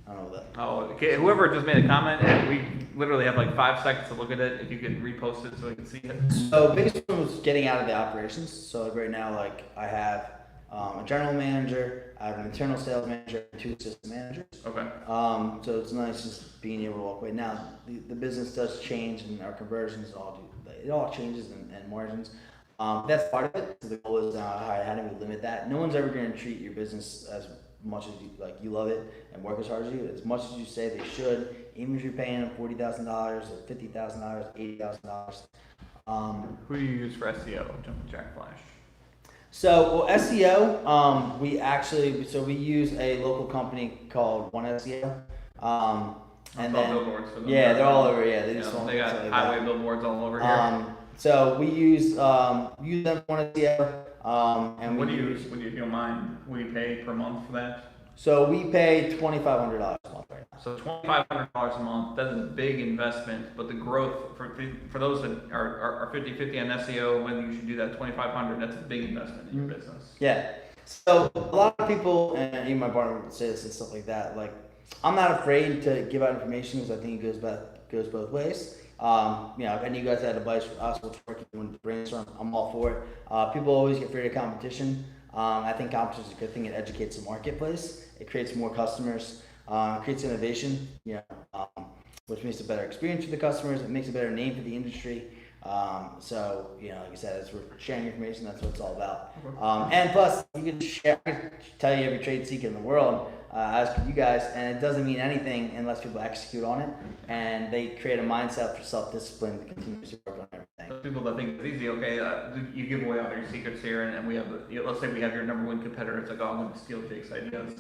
I don't know that. Oh, okay. Whoever just made a comment, and we literally have like 5 seconds to look at it. If you could repost it so we can see it. So biggest one was getting out of the operations. So like right now, like I have a general manager, I have an internal sales manager, and 2 assistant managers. Okay. So it's nice just being able to walk away. Now the business does change, and our conversions it all changes and margins. That's part of it. So the goal is how do we limit that? No one's ever going to treat your business as much as you love it and work as hard as you. As much as you say they should, even if you're paying them $40,000 or $50,000, $80,000. Who do you use for SEO? Jumping Jack Flash. So SEO, we use a local company called One SEO. And then billboards for them. Yeah, they're all over. Yeah, they got highway billboards all over here. So we use them One SEO. And what do you, if you don't mind, what do you pay per month for that? So we pay $2,500 a month right now. So $2,500 a month, that is a big investment, but the growth, for those that are 50-50 on SEO, whether you should do that $2,500, that's a big investment in your business. Yeah. So a lot of people, and even my partner would say this and stuff like that, like, I'm not afraid to give out information because I think it goes both ways. If any of you guys had advice for us, what's working, when to brainstorm, I'm all for it. People always get afraid of competition. I think competition is a good thing. It educates the marketplace. It creates more customers. Creates innovation. Which makes a better experience for the customers. It makes a better name for the industry. Like I said, as we're sharing information, that's what it's all about. And plus, you can share. I can tell you every trade secret in the world. As you guys, and it doesn't mean anything unless people execute on it, and they create a mindset for self-discipline to continuously work on everything. People that think it's easy, okay, you give away all your secrets here, and we have, let's say we have your number 1 competitor. It's like, oh, I'm going to steal Jake's ideas.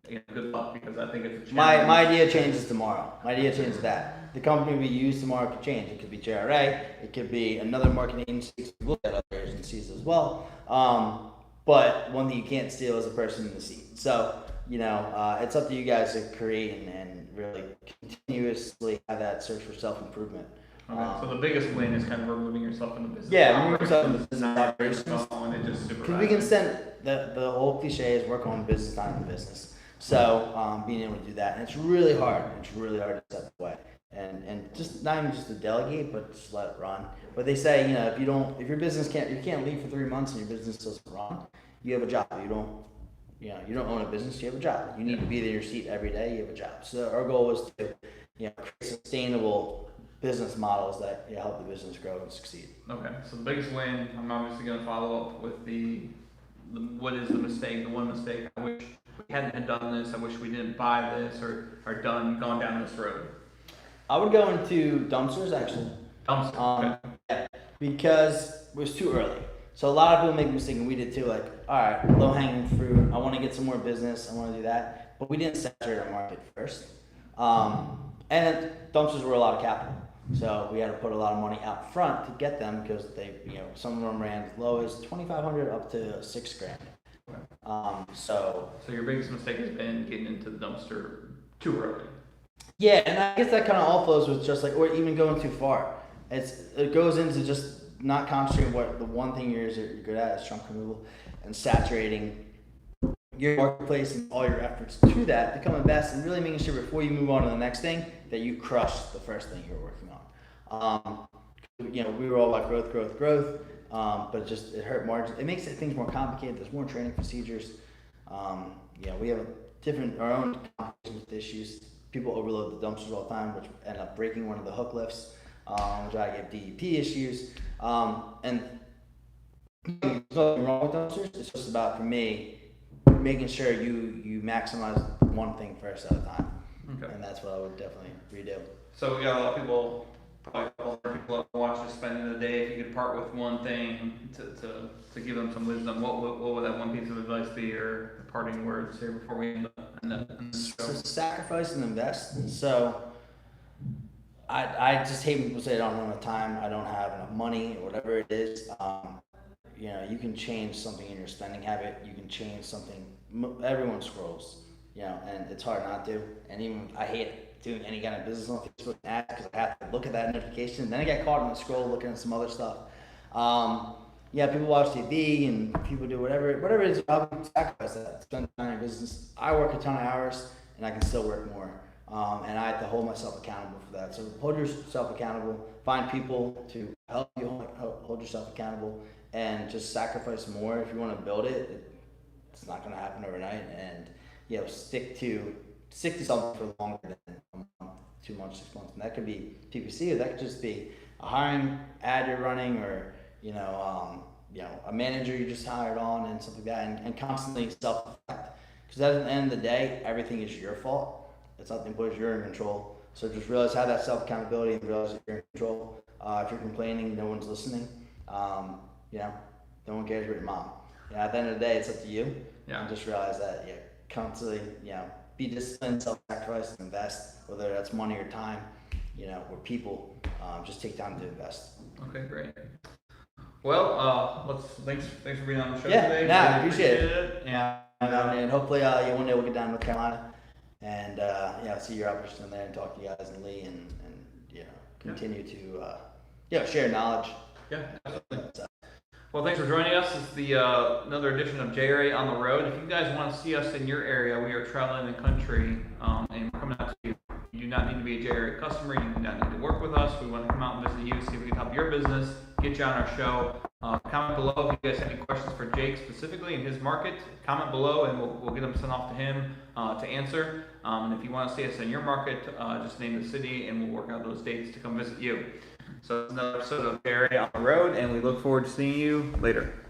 Good luck, because I think it's a challenge. My idea changes tomorrow. My idea changes that. The company we use tomorrow could change. It could be JRA. It could be another marketing agency. We look at other agencies as well. But one thing you can't steal is a person in the seat. So, it's up to you guys to create and really continuously have that search for self-improvement. Okay, so the biggest win is kind of removing yourself from the business. Yeah, removing yourself from the business operations. Because we can send, the whole cliche is work on business, not in the business. So being able to do that, and it's really hard. It's really hard to step away. And just not even just to delegate, but just let it run. But they say, if your business you can't leave for 3 months and your business doesn't run, you have a job. You don't own a business, you have a job. You need to be in your seat every day, you have a job. So our goal was to, create sustainable business models that help the business grow and succeed. Okay, so the biggest win, I'm obviously going to follow up with what is the mistake, the one mistake. I wish we hadn't done this, I wish we didn't buy this or gone down this road. I would go into dumpsters, actually. Dumpsters, okay. Yeah, because it was too early. So a lot of people make the mistake, and we did too, like, all right, low-hanging fruit, I want to get some more business, I want to do that. But we didn't saturate our market first. And dumpsters were a lot of capital. So we had to put a lot of money out front to get them because they, some of them ran as low as $2,500 up to $6,000. So your biggest mistake has been getting into the dumpster too early. Yeah, and I guess that kind of all flows with just like, or even going too far. It goes into just not concentrating what the one thing you're good at is trunk removal and saturating your marketplace and all your efforts to that, become the best, and really making sure before you move on to the next thing that you crush the first thing you're working on. We were all about growth, but it hurt margins. It makes things more complicated. There's more training procedures. We have our own complications with issues. People overload the dumpsters all the time, which end up breaking one of the hook lifts, which I get DEP issues. And there's nothing wrong with dumpsters. It's just about, for me, making sure you maximize one thing first at a time. Okay. And that's what I would definitely redo. So we got a lot of people, probably a couple of people that watch us spending the day. If you could part with one thing to give them some wisdom, what would that one piece of advice be, or parting words here before we end the show? So sacrifice and invest. So I just hate when people say I don't have enough time, I don't have enough money, or whatever it is. You can change something in your spending habit. You can change something. Everyone scrolls, and it's hard not to. And even I hate doing any kind of business on Facebook ads because I have to look at that notification. Then I get caught in the scroll looking at some other stuff. People watch TV and people do whatever it is. I'll sacrifice that. Spend time in business. I work a ton of hours and I can still work more. And I have to hold myself accountable for that. So hold yourself accountable. Find people to help you hold yourself accountable. And just sacrifice more. If you want to build it, it's not going to happen overnight. And stick to something for longer than a month, 2 months, 6 months. And that could be PPC, or that could just be a hiring ad you're running, or a manager you just hired on, and something like that. And constantly self-reflect, because at the end of the day, everything is your fault. It's not the employees. You're in control. So just realize, have that self-accountability, and realize that you're in control. If you're complaining, no one's listening. No one cares about your mom. At the end of the day, it's up to you. Yeah. And just realize that, constantly, be disciplined, self-sacrifice, and invest, whether that's money or time, or people. Just take time to invest. Okay, great. Well, thanks for being on the show today. I appreciate it. And hopefully, one day we'll get down to North Carolina, and see your opportunities in there, and talk to you guys in Lee, and continue to share knowledge. Yeah, absolutely. Well, thanks for joining us. This is another edition of JRA On the Road. If you guys want to see us in your area, we are traveling the country, and we're coming out to you. You do not need to be a JRA customer. You do not need to work with us. We want to come out and visit you, see if we can help your business, get you on our show. Comment below if you guys have any questions for Jake specifically in his market. Comment below, and we'll get them sent off to him to answer. And if you want to see us in your market, just name the city, and we'll work out those dates to come visit you. So it's another episode of JRA On the Road, and we look forward to seeing you later.